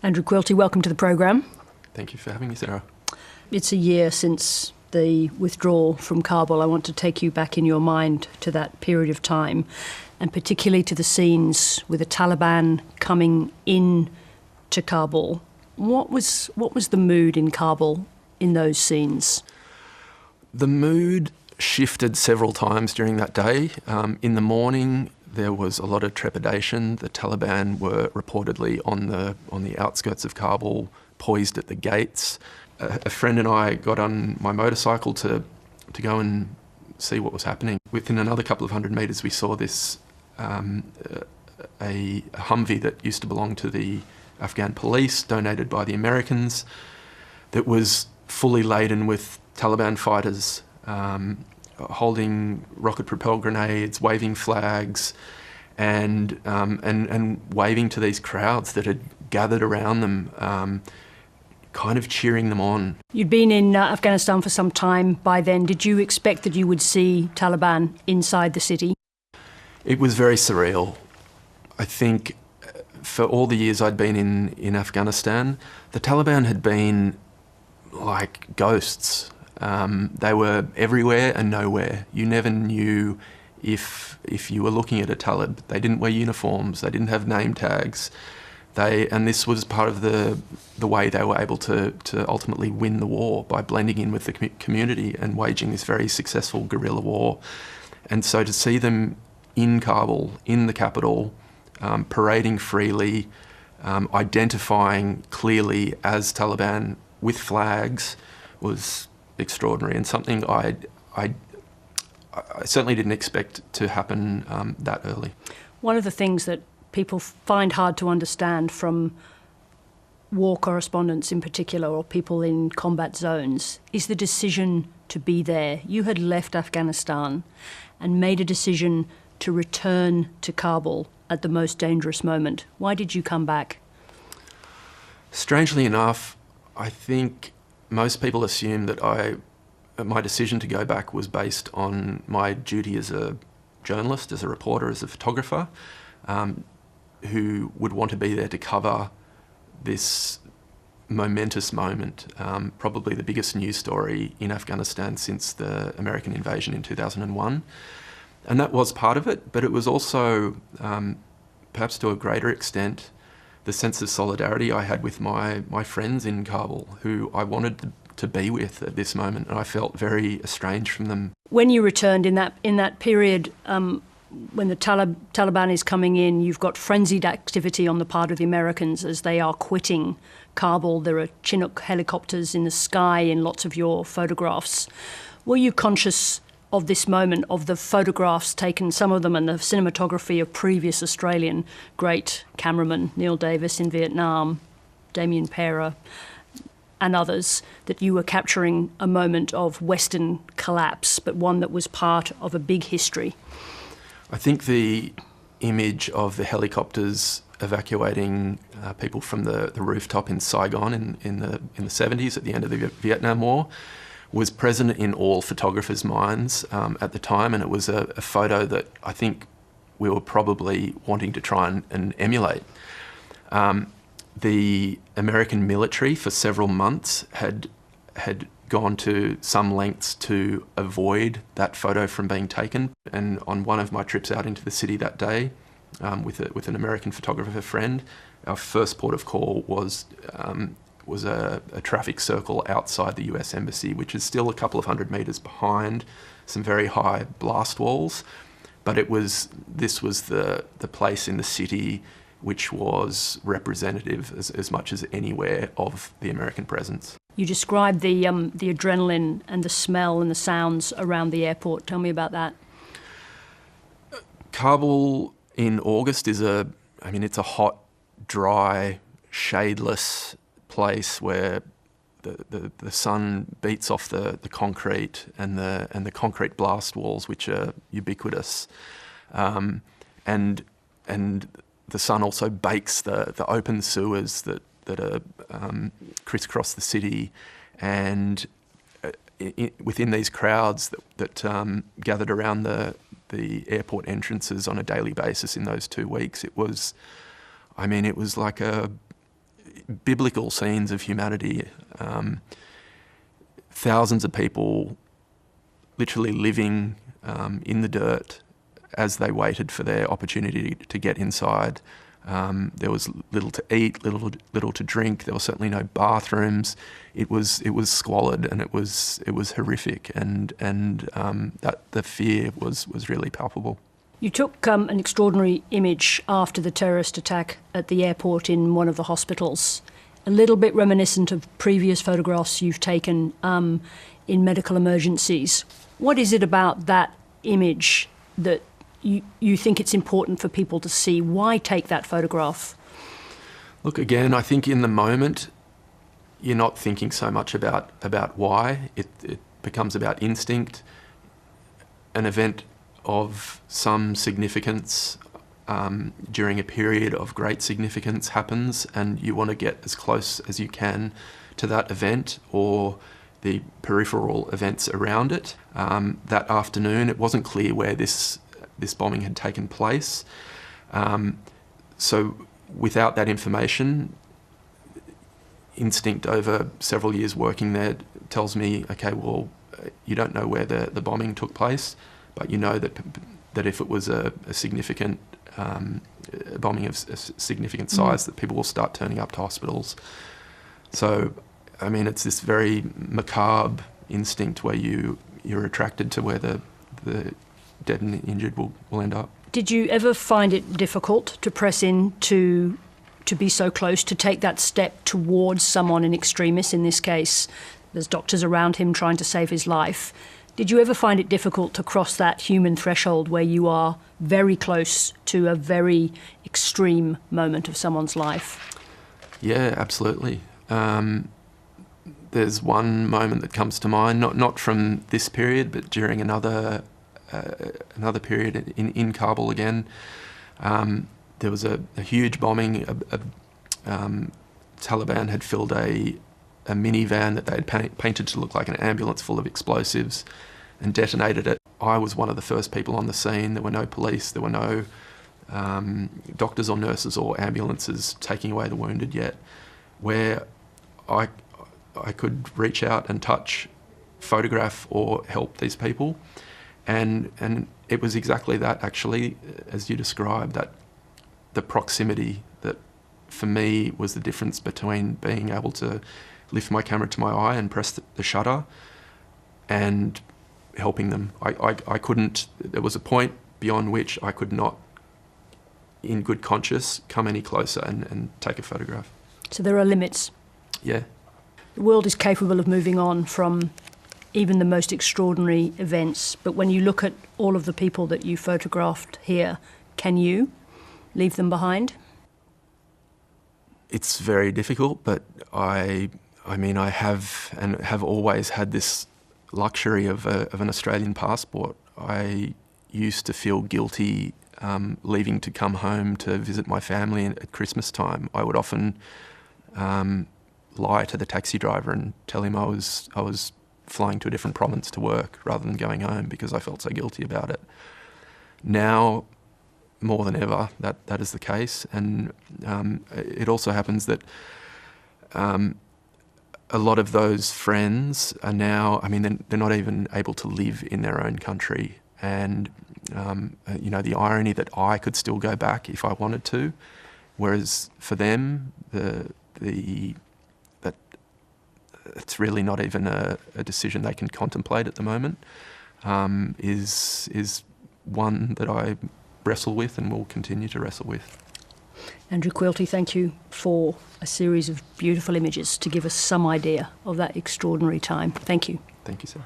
Andrew Quilty, welcome to the program. Thank you for having me, Sarah. It's a year since the withdrawal from Kabul. I want to take you back in your mind to that period of time, and particularly to the scenes with the Taliban coming in to Kabul. What was the mood in Kabul in those scenes? The mood shifted several times during that day. In the morning, there was a lot of trepidation. The Taliban were reportedly on the outskirts of Kabul, poised at the gates. A friend and I got on my motorcycle to go and see what was happening. Within another couple of hundred metres, we saw this a Humvee that used to belong to the Afghan police, donated by the Americans, that was fully laden with Taliban fighters, holding rocket-propelled grenades, waving flags, and waving to these crowds that had gathered around them, kind of cheering them on. You'd been in Afghanistan for some time by then. Did you expect that you would see Taliban inside the city? It was very surreal. I think for all the years I'd been in Afghanistan, the Taliban had been like ghosts. They were everywhere and nowhere. You never knew if you were looking at a Talib. They didn't wear uniforms. They didn't have name tags. And this was part of the way they were able to ultimately win the war, by blending in with the community and waging this very successful guerrilla war. And so to see them in Kabul, in the capital, parading freely, identifying clearly as Taliban with flags, was extraordinary, and something I certainly didn't expect to happen that early. One of the things that people find hard to understand from war correspondents in particular, or people in combat zones, is the decision to be there. You had left Afghanistan and made a decision to return to Kabul at the most dangerous moment. Why did you come back? Strangely enough, I think most people assume that my decision to go back was based on my duty as a journalist, as a reporter, as a photographer, who would want to be there to cover this momentous moment, probably the biggest news story in Afghanistan since the American invasion in 2001. And that was part of it, but it was also, perhaps to a greater extent, the sense of solidarity I had with my friends in Kabul, who I wanted to be with at this moment, and I felt very estranged from them. When you returned in that period, when the Taliban is coming in, you've got frenzied activity on the part of the Americans as they are quitting Kabul. There are Chinook helicopters in the sky in lots of your photographs. Were you conscious of this moment, of the photographs taken, some of them, and the cinematography of previous Australian great cameramen, Neil Davis in Vietnam, Damien Pera, and others, that you were capturing a moment of Western collapse, but one that was part of a big history? I think the image of the helicopters evacuating people from the rooftop in Saigon in the 70s, at the end of the Vietnam War, was present in all photographers' minds at the time, and it was a photo that I think we were probably wanting to try and emulate. The American military for several months had gone to some lengths to avoid that photo from being taken, and on one of my trips out into the city that day with an American photographer friend, our first port of call was a traffic circle outside the US Embassy, which is still a couple of hundred metres behind some very high blast walls. But this was the place in the city which was representative as much as anywhere of the American presence. You described the adrenaline and the smell and the sounds around the airport. Tell me about that. Kabul in August it's a hot, dry, shadeless place where the sun beats off the concrete and the concrete blast walls, which are ubiquitous, and the sun also bakes the open sewers that are crisscross the city, and within these crowds that gathered around the airport entrances on a daily basis in those 2 weeks, it was like biblical scenes of humanity. Thousands of people literally living in the dirt as they waited for their opportunity to get inside. There was little to eat, little to drink. There were certainly no bathrooms. It was squalid, and it was horrific, and that the fear was really palpable. You took an extraordinary image after the terrorist attack at the airport in one of the hospitals, a little bit reminiscent of previous photographs you've taken in medical emergencies. What is it about that image that you think it's important for people to see? Why take that photograph? Look, again, I think in the moment, you're not thinking so much about why. It becomes about instinct. An event of some significance during a period of great significance happens, and you want to get as close as you can to that event or the peripheral events around it. That afternoon, it wasn't clear where this bombing had taken place. So without that information, instinct over several years working there tells me, okay, well, you don't know where the bombing took place, but you know that if it was a significant bombing of a significant size, that people will start turning up to hospitals. So, I mean, it's this very macabre instinct where you're attracted to where the dead and injured will end up. Did you ever find it difficult to press in to be so close, to take that step towards someone in extremis? In this case, there's doctors around him trying to save his life. Did you ever find it difficult to cross that human threshold where you are very close to a very extreme moment of someone's life? Yeah, absolutely. There's one moment that comes to mind, not from this period, but during another period in Kabul again. There was a huge bombing. Taliban had filled a minivan that they had painted to look like an ambulance full of explosives and detonated it. I was one of the first people on the scene. There were no police, there were no doctors or nurses or ambulances taking away the wounded yet, where I could reach out and touch, photograph or help these people. And it was exactly that, actually, as you described, that the proximity that for me was the difference between being able to lift my camera to my eye and press the shutter and helping them. I couldn't, there was a point beyond which I could not, in good conscience, come any closer and take a photograph. So there are limits. Yeah. The world is capable of moving on from even the most extraordinary events, but when you look at all of the people that you photographed here, can you leave them behind? It's very difficult, but I mean, I have always had this luxury of an Australian passport. I used to feel guilty leaving to come home to visit my family at Christmas time. I would often lie to the taxi driver and tell him I was flying to a different province to work rather than going home because I felt so guilty about it. Now, more than ever, that is the case, and it also happens that a lot of those friends are now, I mean, they're not even able to live in their own country, and you know, the irony that I could still go back if I wanted to, whereas for them, that it's really not even a decision they can contemplate at the moment, is one that I wrestle with and will continue to wrestle with. Andrew Quilty, thank you for a series of beautiful images to give us some idea of that extraordinary time. Thank you. Thank you, Sarah.